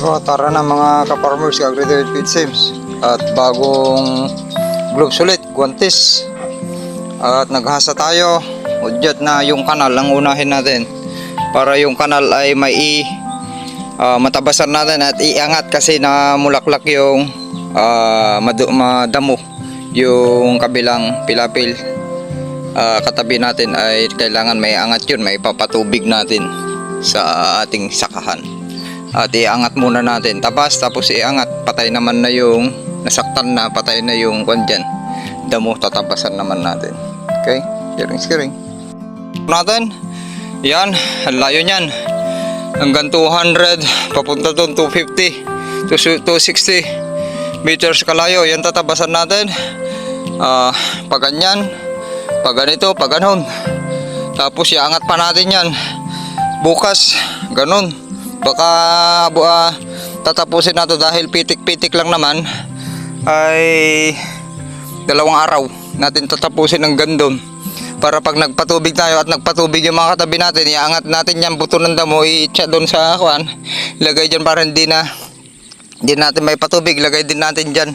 So, tara na mga ka-farmers, ka-agri-David Feed Sims. At bagong gloves ulit, guantes. At naghasa tayo. Udyat na yung kanal ang unahin natin. Para yung kanal ay may matabasan natin at iangat kasi na mulaklak yung madamo. Yung kabilang pilapil katabi natin ay kailangan may angat yun, may papatubig natin sa ating sakahan. At iangat muna natin tapos iangat, patay naman na yung nasaktan na, patay na yung kwan dyan, damo, tatapasan naman natin. Okay, sharing natin yan, ang layo nyan hanggang 200 papunta doon 250 to 260 meters kalayo. Yan tatapasan natin pag ganyan, pag ganito, pag ganon, tapos iangat pa natin yan bukas ganon. Baka tatapusin nato dahil pitik-pitik lang naman ay 2 araw natin tatapusin ng gandun. Para pag nagpatubig tayo at nagpatubig yung mga katabi natin, iangat natin yan buto ng damo, i-tsa doon sa kwan, ilagay dyan para hindi natin may patubig, ilagay din natin dyan.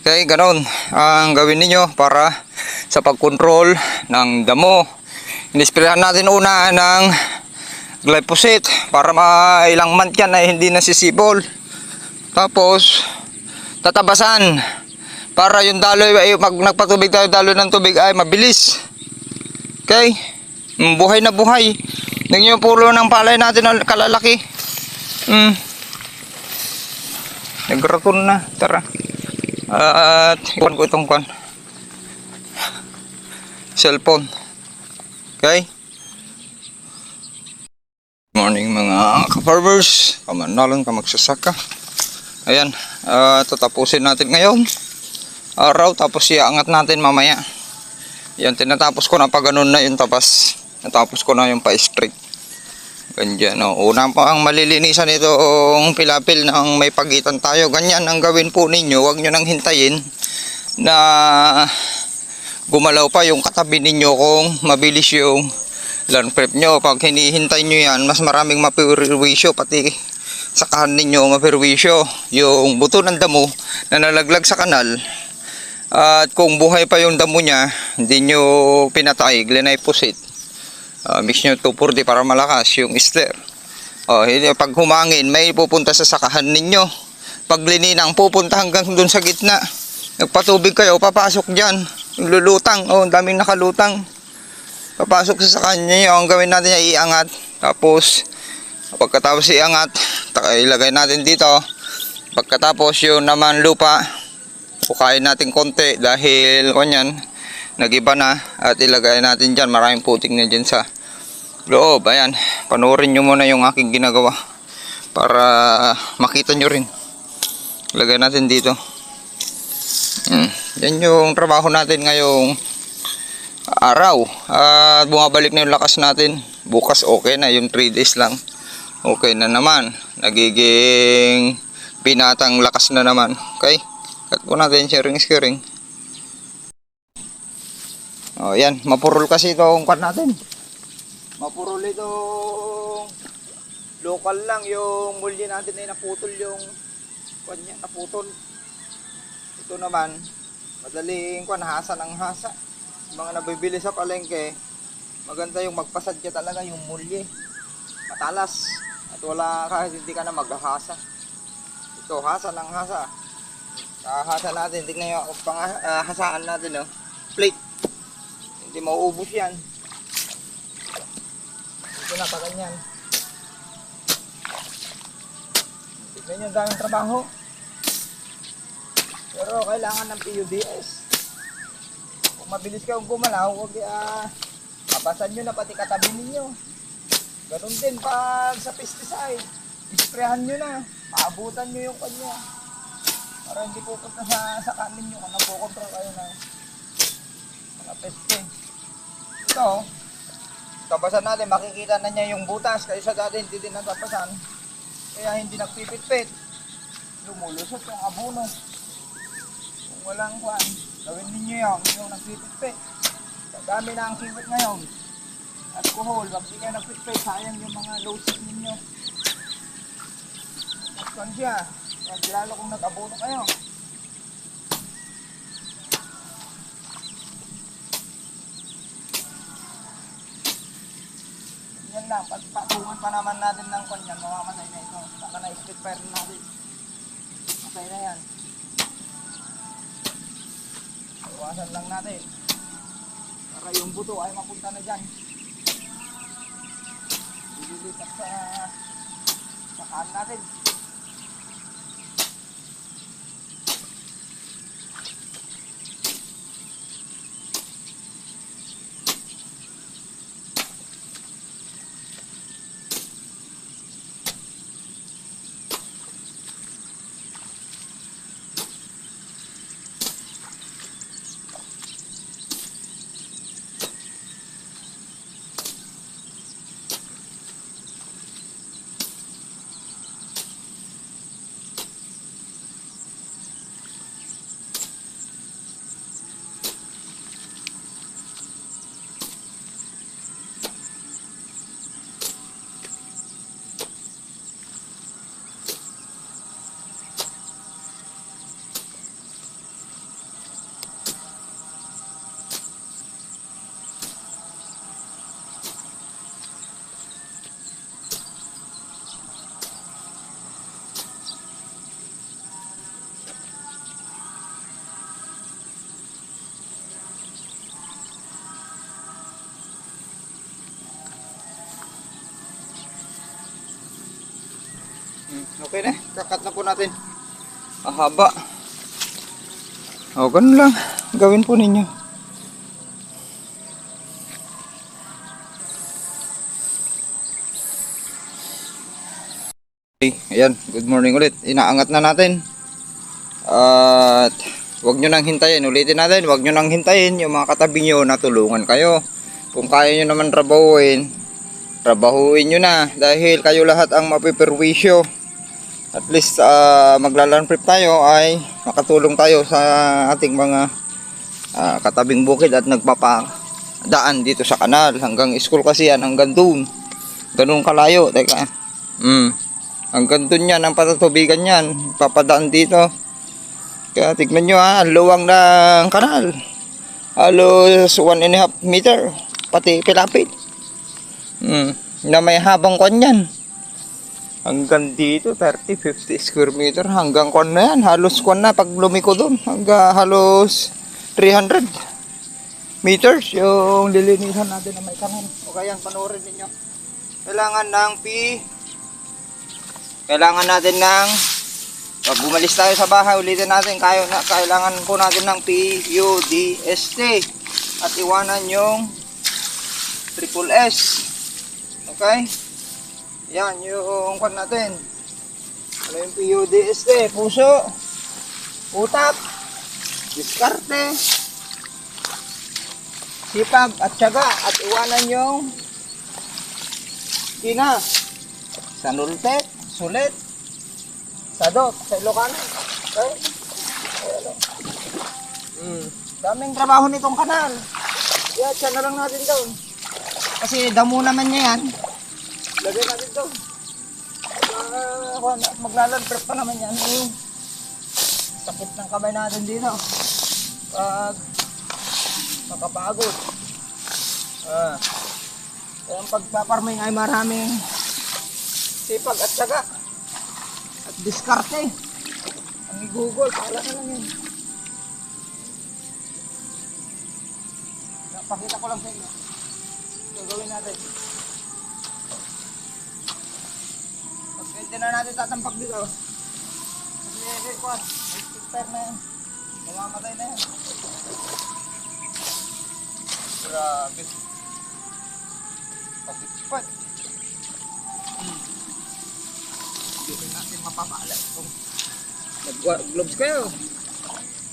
Okay, ganon ang gawin ninyo para sa pagkontrol ng damo. Inisprayan natin una ng glyphosate para ilang month yan ay hindi nasisibol. Tapos tatabasan para yung daloy ay pag nagpatubig tayo, daloy ng tubig ay mabilis. Okay, buhay na buhay. Tingnan yung pulo ng palay natin na kalalaki. Nagraton na. Tara, at iwan ko itong kwan, cellphone. Okay, morning mga ka-farmers, kamanalan ka magsasaka. Ayan, tatapusin natin ngayon araw, tapos iangat natin mamaya. Yan, tinatapos ko na pa ganun na yun, tapos natapos ko na yung pa-straight. Ganyan, no? Una pa ang malilinisan itong pilapil nang may pagitan tayo. Ganyan ang gawin po ninyo. Huwag nyo nang hintayin na gumalaw pa yung katabi ninyo kung mabilis yung land prep nyo. Pag hinihintay nyo yan, mas maraming mapirwisyo, pati sakahan ninyo mapirwisyo. Yung buto ng damo na nalaglag sa kanal, at kung buhay pa yung damo niya, hindi nyo pinatay, glyphosate, mix nyo 2,4-D para malakas yung ester. Pag humangin, may pupunta sa sakahan ninyo. Pag lininang, pupunta hanggang dun sa gitna. Nagpatubig kayo, papasok dyan. Yung lulutang, ang daming nakalutang, papasok sa sakahan nyo. Ang gawin natin ay iangat. Tapos pagkatapos iangat, ilagay natin dito. Pagkatapos yung naman lupa, pukain natin konti dahil kanyan nagiba na, at ilagay natin dyan. Maraming putik na dyan sa loob. Ayan, panoorin nyo muna yung aking ginagawa para makita nyo rin. Ilagay natin dito. Yan yung trabaho natin ngayong araw, at bumabalik na yung lakas natin. Bukas okay na, yung 3 days lang okay na naman, nagiging pinatang lakas na naman. Okay, cut po natin, sharing. Yan, mapurol kasi itong kwan natin. Mapurol itong local lang, yung mulya natin ay naputol yung kwan niya, naputol. Ito naman, madaling kwan, hasa ng hasa. Mga nabibili sa palengke, maganda yung magpasadya talaga yung mulya. Matalas, at wala, kahit hindi ka na maghahasa. Ito, hasa ng hasa. Hasa natin, tignan nyo ang hasaan natin, no? Plate, hindi mauubos yan. Ito na pa ganyan. Tignan nyo, daming trabaho, pero kailangan ng PUDS. Kung mabilis kayong gumalaw, huwag mabasan nyo na pati katabi ninyo. Ganun din pag sa pesticide, isprehan nyo na, paabutan nyo yung kanya para hindi pupunta sa kanin nyo kung napokontrol kayo na mga peste. Ito, tapasan natin, makikita na niya yung butas, kasi sa dati hindi din natapasan, kaya hindi nagpipit-pit, lumulusot yung abono. Kung walang kwan, gawin ninyo yung nagpipit-pit. Dami na ang kiwit ngayon, alcohol, wag di kayo nagpipit, sayang yung mga low ninyo. Kung siya, lalo kung nag-abono kayo. Yan lang, pagpatungan pa naman natin ng kanyan, mamamatay na ito. Saka na-split fire natin. Matay na yan. Iwasan lang natin. Para yung buto ay mapunta na dyan. Ililipat sa kaan natin. Okay na, kakat na po natin. Mahaba. O, ganun lang. Gawin po ninyo. Okay, ayan. Good morning ulit. Inaangat na natin. At wag nyo nang hintayin. Ulitin natin. Wag nyo nang hintayin yung mga katabi nyo na tulungan kayo. Kung kaya nyo naman trabahuin, trabahuin nyo na. Dahil kayo lahat ang mapiperwisyo. At least maglalan prep tayo ay makatulong tayo sa ating mga katabing bukid at nagpapadaan dito sa kanal. Hanggang school kasi yan, hanggang doon. Ganun kalayo. Teka. Hanggang doon yan, ang patatubigan yan. Papadaan dito. Kaya tignan nyo ang luwang ng kanal. Halos 1.5 meter. Pati pilapit. Na may habang kon yan. Hanggang dito 30-50 square meter hanggang kon na yan, halos kon na pag lumiko doon hanggang halos 300 meters yung lilinisan natin na may kanal. O kaya panoorin ninyo, kailangan natin ng pag bumalis tayo sa bahay, ulitin natin, kailangan po natin ng PUDST at iwanan yung triple S. Okay, yan yung kwan natin. Ano yung PUDST? Puso, utak, diskarte, sipag at tiyaga, at iwanan yung tina, sanultet, sulit, sadot, sa Ilocano. Okay? Daming trabaho nitong kanal. Kaya tiyan na lang natin doon. Kasi damo naman niya yan. Lagay natin ito. Maglalan prep pa naman yan. Sakit ng kamay natin dito. Pag makapagod. Kaya ang pagpaparming ay maraming sipag at syaga. At diskarte. Ang i-google, pala na lang yun. Pakita ko lang sa inyo. Gagawin natin. Pwede na natin tatampak dito. Kasi kwan, may sticker na yan. Mamamatay na yan. Grabe. Pagkipad. Hindi natin mapapala itong nag-gloves kayo.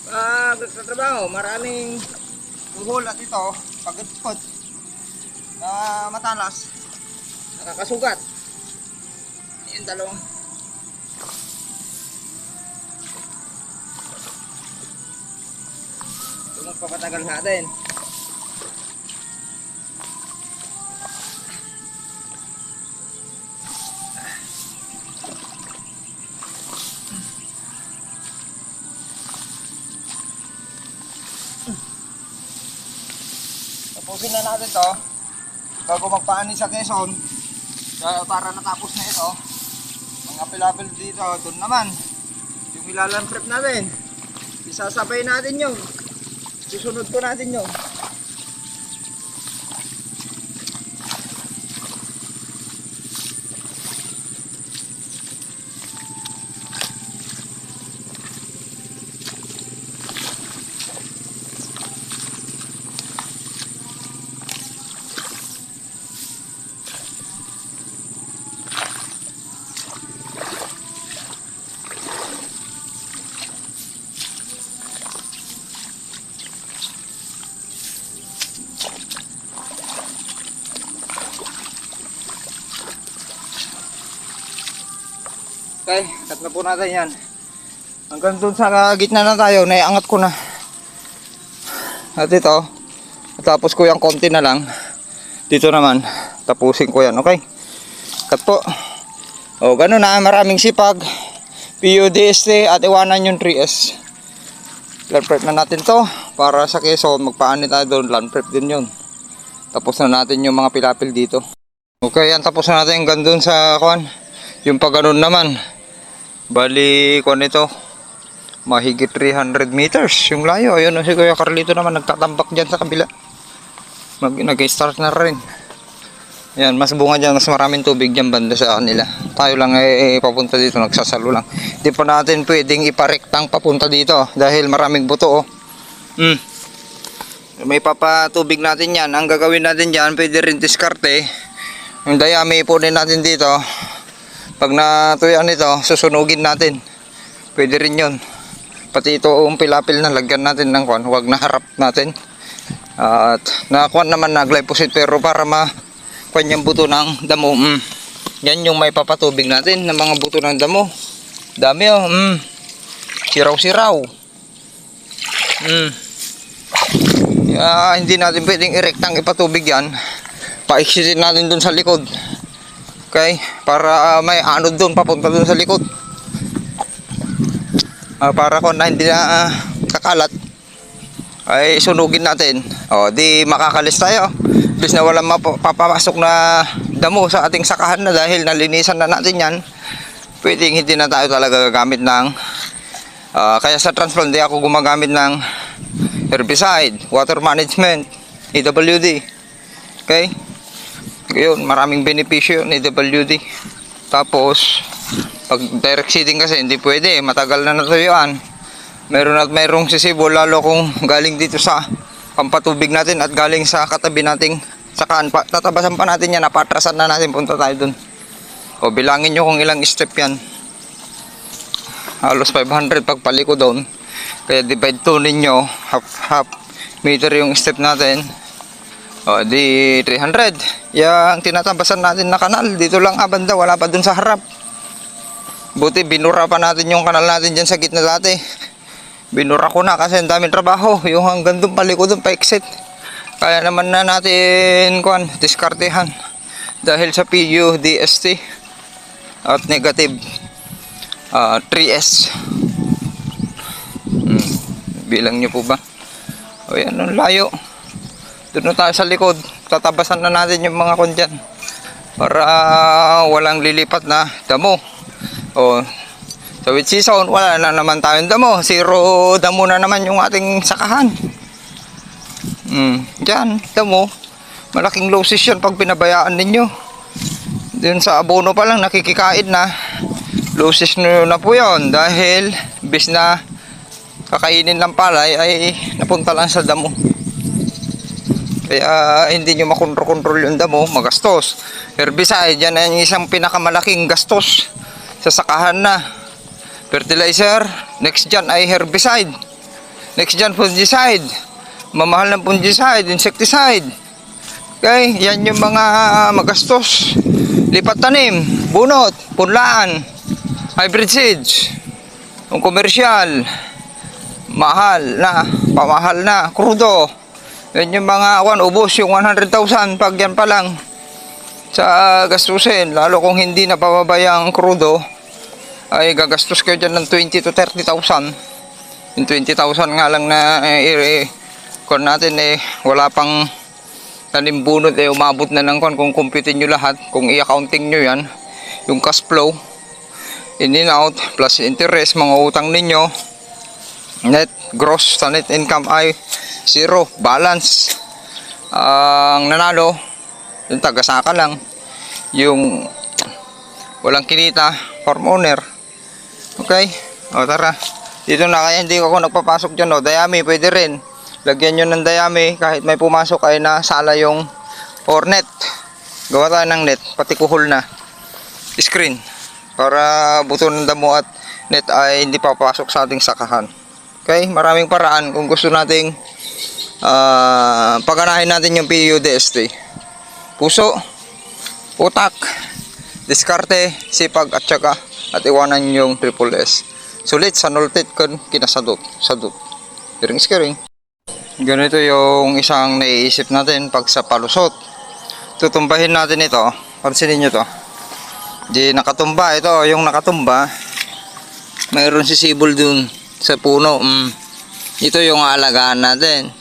Pag nagtatrabaho, maraming buhulat ito. Pagkipad na matalas, nakakasugat. Yung dalawang ito magpapatagal natin. tapusin na natin to bago magpaani sa Quezon. Para natapos na ito, mga pilapil dito, doon naman yung ilalang prep natin, isasabay natin yun, susunod ko natin yun. Okay, cut na po natin yan. Hanggang dun sa gitna na tayo, naiangat ko na. At ito, tapos ko yung konti na lang. Dito naman, tapusin ko yan, okay? Cut po. O, ganun na, maraming sipag. PUDST at iwanan yung 3S. Land prep na natin to. Para sa Quezon, magpaani tayo doon. Land prep din yun. Tapos na natin yung mga pilapil dito. Okay, yan, tapos na natin hanggang dun sa kuan. Yung pag ganun naman. Bali, kuan ito, mahigit 300 meters yung layo. Ayun, si Kuya Carlito naman nagtatambak dyan sa kabila. Nag-start na rin. Yan, mas bunga dyan, mas maraming tubig dyan banda sa kanila. Tayo lang papunta dito, nagsasalo lang. Hindi pa natin pwedeng iparektang papunta dito dahil maraming buto. May papatubig natin yan. Ang gagawin natin dyan, pwede rin diskarte. Yung dayami ipunin natin dito. Pag natuyaan ito, susunugin natin. Pwede rin yun. Pati ito yung pilapil na lagyan natin ng kwan. Huwag na harap natin. At nakakuan naman na glyphosate pero para kwan yung buto ng damo. Yan yung may papatubig natin ng mga buto ng damo. Dami oh. Siraw-siraw. Hindi natin pwedeng irektang ipatubig yan. Paiksitin natin dun sa likod. Okay, para may anod doon papunta doon sa likod. Para kung hindi na kakalat ay sunugin natin. Di makakalis tayo. Bis na walang mapapasok na damo sa ating sakahan na dahil nalinisan na natin yan. Pwedeng hindi na tayo talaga gagamit ng kaya sa Transplant di ako gumagamit ng herbicide, water management, EWD. Okay? Yun, maraming benepisyo ni WD. Tapos pag direct seeding kasi hindi pwede, matagal na natuyuan. Mayroong sisibo lalo kung galing dito sa pampatubig natin at galing sa katabi nating sakaan. Tatabasan pa natin yan, napatrasan na natin, punta tayo dun. Bilangin nyo kung ilang step yan. Halos 500 pag paliko doon. Kaya divide 2 ninyo, half meter yung step natin. Di 300. Yung tinatabasan natin na kanal, dito lang banda, wala pa dun sa harap. Buti binura pa natin yung kanal natin dyan sa gitna dati. Binura ko na kasi ang daming trabaho. Yung hanggang dun paliko dun pa-exit. Kaya naman na natin diskartehan. Dahil sa PUDST at negative 3S. Bilang nyo po ba? Yan ang layo. Doon tayo sa likod, tatabasan na natin yung mga kondyan para walang lilipat na damo. Sa wheat season, wala na naman tayong damo. Zero damo na naman yung ating sakahan. Diyan, damo. Malaking losses yun pag pinabayaan ninyo. Doon sa abono pa lang, nakikikain na. Losses na po yun dahil bis na kakainin ng palay ay napunta lang sa damo. Kaya hindi nyo makontrol yung damo, magastos. Herbicide, yan ang isang pinakamalaking gastos sa sakahan na. Fertilizer, next dyan ay herbicide. Next dyan fungicide. Mamahal ng fungicide, insecticide. Okay, yan yung mga magastos. Lipat tanim, bunot, punlaan, hybrid seeds. Yung komersyal, pamahal na, krudo. Yan yung mga ubos yung 100,000 pag yan pa lang sa gastusin. Lalo kung hindi na pababayang krudo ay gagastos kayo dyan ng 20 to 30,000. Yung 20,000 nga lang na kung natin wala pang tanim bunot ay umabot na ng kung computein nyo lahat, kung i-accounting nyo yan, yung cash flow, in and out, plus interest, mga utang ninyo, net, gross sa net income ay zero, balance. Ang nanalo, yung tagasaka lang, yung walang kinita, farm owner. Okay, o tara, dito na, kaya hindi ako nagpapasok dyan. O, dayami, pwede rin. Lagyan nyo ng dayami, kahit may pumasok ay nasala yung or net. Gawa tayo ng net, pati kuhol na screen para buto ng damo at net ay hindi papasok sa ating sakahan. Okay, maraming paraan kung gusto nating paganahin natin yung PUDST. Puso, utak, diskarte, sipag at saka at iwanan yung triple S. Sulit, sanultit kun kinasadot, sadot. Skiring. Ganito yung isang naiisip natin pag sa palusot. Tutumbahin natin ito. Pansinin nyo to. Di nakatumba. Ito yung nakatumba. Mayroon si sibol dun sa puno. Ito yung aalagaan natin.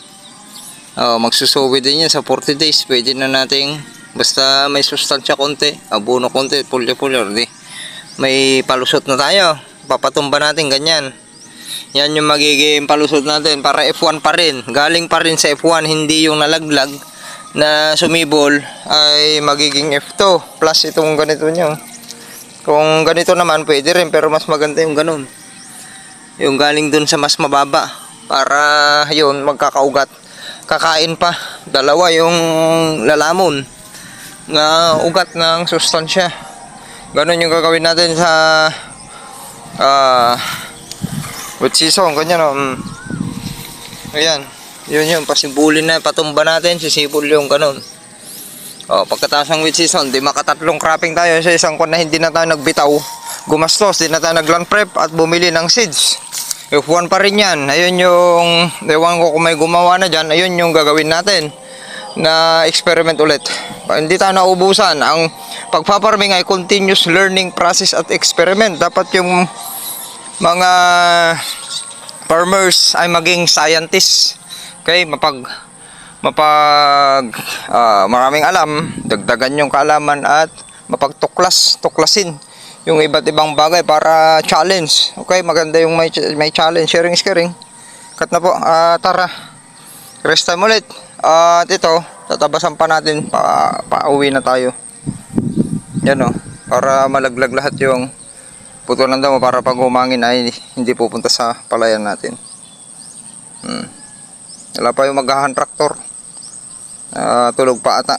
Magsusuwi din yan sa 40 days. Pwede na nating basta may sustansya konti, abono konti, pulyo-pulyo. May palusot na tayo. Papatumba natin ganyan. Yan yung magiging palusot natin para F1 pa rin. Galing pa rin sa F1, hindi yung nalaglag na sumibol ay magiging F2 plus itong ganito nyo. Kung ganito naman pwede rin, pero mas maganda yung ganun. Yung galing dun sa mas mababa para yun magkakaugat. Kakain pa. Dalawa yung lalamon na ugat ng sustansya. Ganun yung gagawin natin sa with season, ganyan o. Ayan, yun pasimbulin na, patumba natin, sisibol yung ganun. Pagkatapos ng with season, di makatatlong cropping tayo sa isang kon na hindi na tayo nagbitaw, gumastos, di na tayo nagland prep at bumili ng seeds. F1 pa rin yan. Ayun yung, ewan ko kung may gumawa na dyan, ayun yung gagawin natin na experiment ulit. Hindi tayo naubusan. Ang pagpaparming ay continuous learning process at experiment. Dapat yung mga farmers ay maging scientist. Okay, maraming alam, dagdagan yung kaalaman at tuklasin yung iba't ibang bagay para challenge. Okay, maganda yung may challenge, sharing is caring. Cut na po. Tara. Rest time ulit. At ito, tatabasan pa natin, pauwi na tayo. Yan o, para malaglag lahat yung putulan daw para pag humangin ay hindi pupunta sa palayan natin. Wala pa yung maghahan traktor. Tulog pa ata.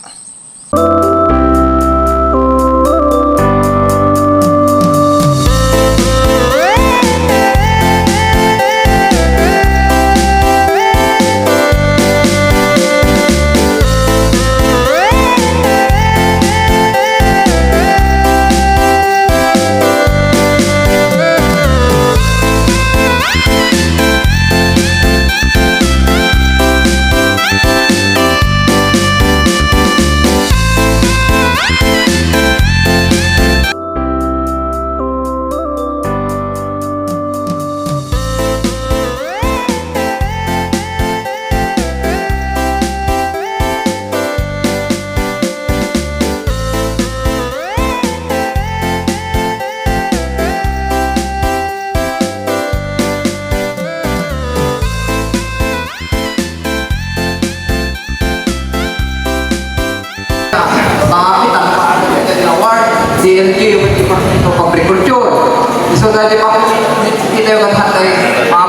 DLG, Department of Agriculture. So, dahil pa kita yung kathatay, mga